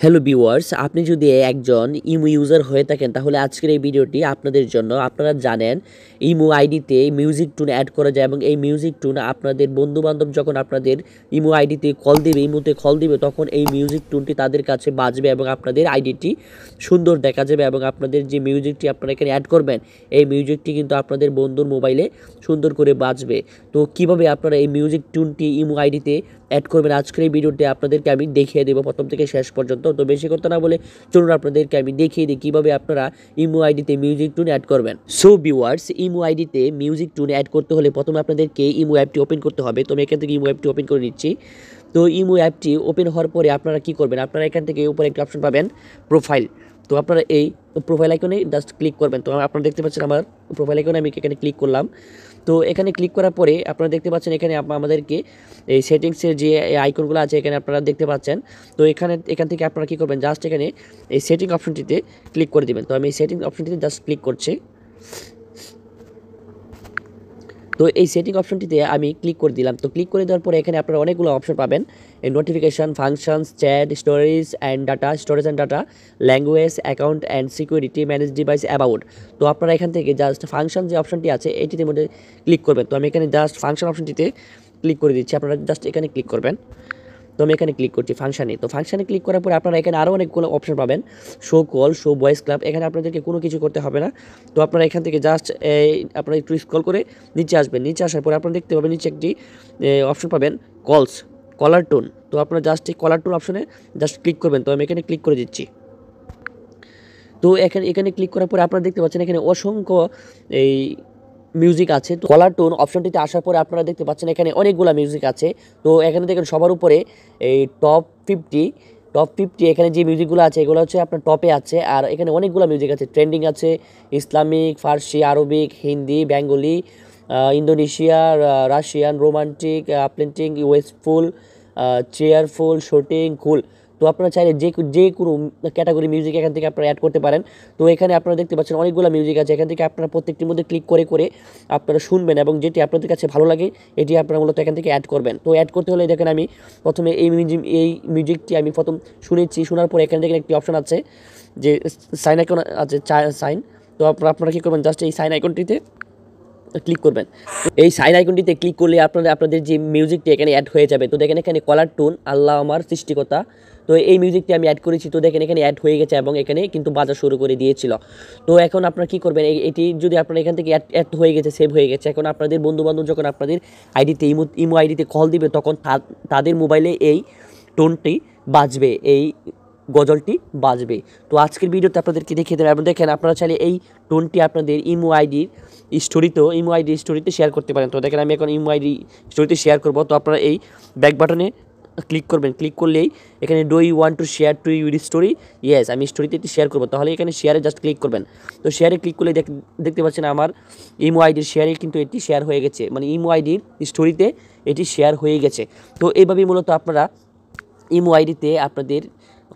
Hello viewers, আপনি যদি একজন ইমো ইউজার হয়ে থাকেন তাহলে আজকের এই ভিডিওটি আপনাদের জন্য। আপনারা জানেন ইমো আইডিতে মিউজিক টুন অ্যাড করা যায় এবং এই মিউজিক টুন আপনাদের বন্ধুবান্ধব যখন আপনাদের ইমো আইডিতে কল দিবে, ইমোতে কল দিবে, তখন এই মিউজিক টুনটি তাদের কাছে বাজবে এবং আপনাদের আইডিটি সুন্দর দেখা যাবে এবং আপনাদের যে মিউজিকটি আপনারা এখানে অ্যাড করবেন এই মিউজিকটি কিন্তু আপনাদের বন্ধুর মোবাইলে সুন্দর করে বাজবে। তো কিভাবে আপনারা এই মিউজিক টুনটি ইমো আইডিতে অ্যাড করবেন আজকের এই ভিডিওতে আপনাদেরকে আমি দেখিয়ে দেবো প্রথম থেকে শেষ পর্যন্ত। তো বেশি কথা না বলে চলুন আপনাদেরকে আমি দেখিয়ে দিই কীভাবে আপনারা ইমো আইডিতে মিউজিক টুন অ্যাড করবেন। সো ভিউয়ার্স, ইমো আইডিতে মিউজিক টুন অ্যাড করতে হলে প্রথমে আপনাদেরকে ইমো অ্যাপটি ওপেন করতে হবে। তো আমি এখান থেকে ইমো অ্যাপটি ওপেন করে নিচ্ছি। তো ইমো অ্যাপটি ওপেন হওয়ার পরে আপনারা কী করবেন, আপনারা এখান থেকে উপরে একটা অপশন পাবেন প্রোফাইল। তো আপনারা এই প্রোফাইল আইকনে জাস্ট ক্লিক করবেন। তো আপনারা দেখতে পাচ্ছেন আমার প্রোফাইল আইকনে আমি এখানে ক্লিক করলাম। তো এখানে ক্লিক করার পরে আপনারা দেখতে পাচ্ছেন এখানে আমাদেরকে এই সেটিংসের যে আইকনগুলো আছে এখানে আপনারা দেখতে পাচ্ছেন। তো এখান থেকে আপনারা কী করবেন, জাস্ট এখানে এই সেটিং অপশনটিতে ক্লিক করে দেবেন। তো আমি এই সেটিং অপশনটিতে জাস্ট ক্লিক করছি। তো এই সেটিং অপশনটিতে আমি ক্লিক করে দিলাম। তো ক্লিক করে দেওয়ার পরে এখানে আপনারা অনেকগুলো অপশন পাবেন, এই notification, functions, chat, storage and data, language, account and security, manage device, about. তো আপনারা এখান থেকে জাস্ট ফাংশন যে অপশনটি আছে এটির মধ্যে ক্লিক করবেন। তো আমি এখানে জাস্ট ফাংশন অপশনটিতে ক্লিক করে দিচ্ছি, আপনারা জাস্ট এখানে ক্লিক করবেন। তো আমি এখানে ক্লিক করছি ফাংশানে। তো ফাংশানে ক্লিক করার পরে আপনারা এখানে আরও অনেকগুলো অপশন পাবেন, show call, show voice club. এখানে আপনাদেরকে কোনো কিছু করতে হবে না। তো আপনারা এখান থেকে জাস্ট আপনারা একটু স্ক্রল করে নিচে আসবেন। নিচে আসার পরে আপনারা দেখতে পাবেন নিচে একটি অপশন পাবেন কলার টোন। তো আপনারা জাস্ট এই কলার টোন অপশনে জাস্ট ক্লিক করবেন। তো আমি এখানে ক্লিক করে দিচ্ছি। তো এখানে ক্লিক করার পরে আপনারা দেখতে পাচ্ছেন এখানে অসংখ্য এই মিউজিক আছে। তো কলার টোন অপশনটিতে আসার পরে আপনারা দেখতে পাচ্ছেন এখানে অনেকগুলো মিউজিক আছে। তো এখানে দেখেন সবার উপরে এই টপ ফিফটি এখানে যে মিউজিকগুলো আছে এগুলো হচ্ছে আপনার টপে আছে। আর এখানে অনেকগুলো মিউজিক আছে, ট্রেন্ডিং আছে, Islamic, Farsi, Arabic, Hindi, Bengali, Indonesia, Russian, romantic, uplifting, wistful, cheerful, soothing, cool. তো আপনারা চাইলে যে কোনো ক্যাটাগরি মিউজিক এখান থেকে আপনারা অ্যাড করতে পারেন। তো এখানে আপনারা দেখতে পাচ্ছেন অনেকগুলো মিউজিক আছে, এখান থেকে আপনারা প্রত্যেকটির মধ্যে ক্লিক করে করে আপনারা শুনবেন এবং যেটি আপনাদের কাছে ভালো লাগে এটি আপনারা মূলত এখান থেকে অ্যাড করবেন। তো অ্যাড করতে হলে দেখেন আমি প্রথমে এই মিউজিকটি আমি প্রথম শুনেছি, শোনার পরে এখানে দেখেন একটি অপশন আছে যে সাইন আইকন আছে, সাইন। তো আপনারা কী করবেন, জাস্ট এই সাইন আইকনটিতে ক্লিক করবেন। এই সাইন আইকনটিতে ক্লিক করলে আপনাদের যে মিউজিকটি এখানে অ্যাড হয়ে যাবে। তো দেখেন এখানে কলার টোন, আল্লাহ আমার সৃষ্টিকর্তা। তো এই মিউজিকটি আমি অ্যাড করেছি। তো দেখেন এখানে অ্যাড হয়ে গেছে এবং এখানে কিন্তু বাজা শুরু করে দিয়েছিল। তো এখন আপনারা কী করবেন, এটি যদি আপনারা এখান থেকে অ্যাড হয়ে গেছে, সেভ হয়ে গেছে, এখন আপনাদের বন্ধুবান্ধব যখন আপনাদের আইডিতে ইমো আইডিতে কল দিবে তখন তাদের মোবাইলে এই টোনটি বাজবে, এই গজলটি বাজবে। তো আজকের ভিডিওতে আপনাদেরকে দেখিয়ে দেবেন এবং দেখেন আপনারা চাইলে এই টোনটি আপনাদের ইমো আইডির স্টোরিতে শেয়ার করতে পারেন। তো দেখেন আমি এখন ইমো আইডি স্টোরিতে শেয়ার করব। তো আপনারা এই ব্যাক বাটনে ক্লিক করবেন। ক্লিক করলেই এখানে do you want to share to your story, yes, আমি স্টোরিতে এটি শেয়ার করবো। তাহলে এখানে শেয়ারে জাস্ট ক্লিক করবেন। তো শেয়ারে ক্লিক করলে দেখতে পাচ্ছেন আমার ইমো আইডির শেয়ারে কিন্তু এটি শেয়ার হয়ে গেছে, মানে ইমো আইডির স্টোরিতে এটি শেয়ার হয়ে গেছে। তো এইভাবেই মূলত আপনারা ইমো আইডিতে আপনাদের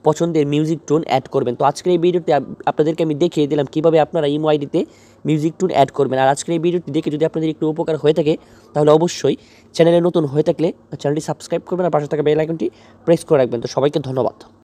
পছন্দের মিউজিক টোন অ্যাড করবেন। তো আজকের এই ভিডিওতে আপনাদেরকে আমি দেখিয়ে দিলাম কীভাবে আপনারা ইমো আইডিতে মিউজিক টোন অ্যাড করবেন। আর আজকের এই ভিডিওটি দেখে যদি আপনাদের একটু উপকার হয়ে থাকে তাহলে অবশ্যই চ্যানেলে নতুন হয়ে থাকলে চ্যানেলটি সাবস্ক্রাইব করবেন আর পাশে থাকা বেল আইকনটি প্রেস করে রাখবেন। তো সবাইকে ধন্যবাদ।